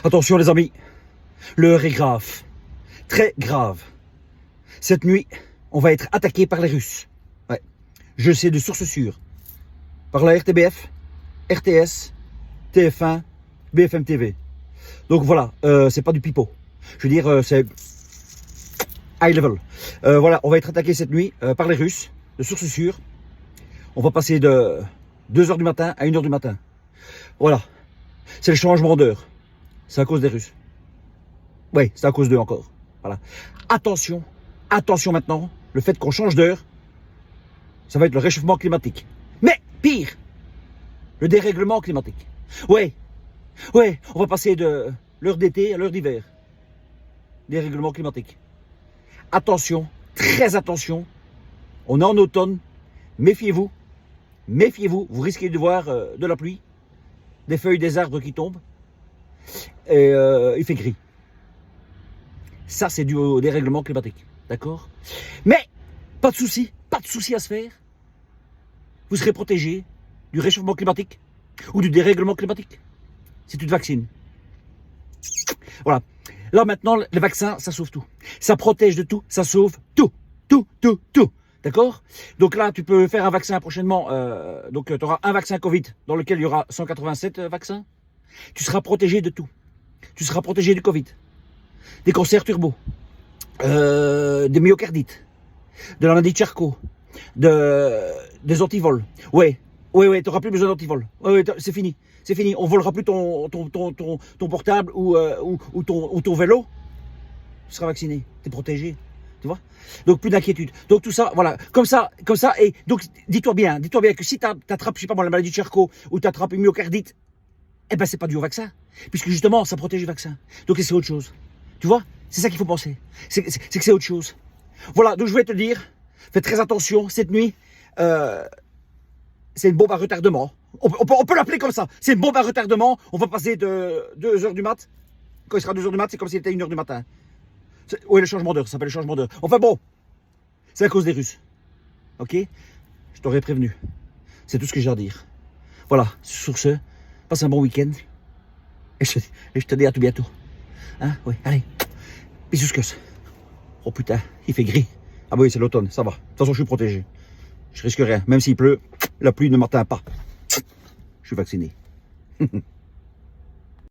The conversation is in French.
Attention les amis, l'heure est grave, très grave. Cette nuit, on va être attaqué par les Russes. Ouais. Je sais de sources sûres. Par la RTBF, RTS, TF1, BFM TV. Donc voilà, c'est pas du pipeau. Je veux dire, c'est high level. Voilà, on va être attaqué cette nuit par les Russes, de sources sûres. On va passer de 2h du matin à 1h du matin. Voilà, c'est le changement d'heure. C'est à cause des Russes. Oui, c'est à cause d'eux encore. Voilà. Attention, attention maintenant, le fait qu'on change d'heure, ça va être le réchauffement climatique. Mais pire, le dérèglement climatique. Oui, oui, on va passer de l'heure d'été à l'heure d'hiver. Dérèglement climatique. Attention, très attention, on est en automne, méfiez-vous, méfiez-vous, vous risquez de voir de la pluie, des feuilles des arbres qui tombent, et il fait gris. Ça, c'est dû au dérèglement climatique, d'accord? Mais, pas de souci à se faire. Vous serez protégé du réchauffement climatique ou du dérèglement climatique si tu te vaccines. Voilà. Là, maintenant, les vaccins, ça sauve tout. Ça protège de tout, ça sauve tout. Tout. D'accord? Donc là, tu peux faire un vaccin prochainement. Donc, tu auras un vaccin Covid dans lequel il y aura 187 vaccins. Tu seras protégé de tout. Tu seras protégé du Covid, des cancers turbo, des myocardites, de la maladie de Charcot, des antivols. Ouais, tu n'auras plus besoin d'antivols. Ouais, c'est fini. C'est fini. On volera plus ton portable ou ton vélo. Tu seras vacciné. Tu es protégé. Tu vois? Donc plus d'inquiétude. Donc tout ça, voilà. Comme ça. Et donc dis-toi bien que si tu attrapes, je sais pas moi, la maladie de Charcot ou tu attrapes une myocardite, eh ben c'est pas dû au vaccin. Puisque justement, ça protège du vaccin. Donc c'est autre chose. Tu vois? C'est ça qu'il faut penser. C'est que c'est autre chose. Voilà, donc je voulais te dire, fais très attention, cette nuit, c'est une bombe à retardement. On peut l'appeler comme ça. C'est une bombe à retardement. On va passer de 2h du mat. Quand il sera 2h du mat, c'est comme s'il était 1h du matin. Oui, le changement d'heure, ça s'appelle le changement d'heure. Enfin bon, c'est à cause des Russes. Ok? Je t'aurais prévenu. C'est tout ce que j'ai à dire. Voilà, sur ce, passe un bon week-end. Et je te dis à tout bientôt. Hein? Oui, allez. Bisous. Oh putain, il fait gris. Ah bah oui, c'est l'automne, ça va. De toute façon, je suis protégé. Je risque rien. Même s'il pleut, la pluie ne m'atteint pas. Je suis vacciné.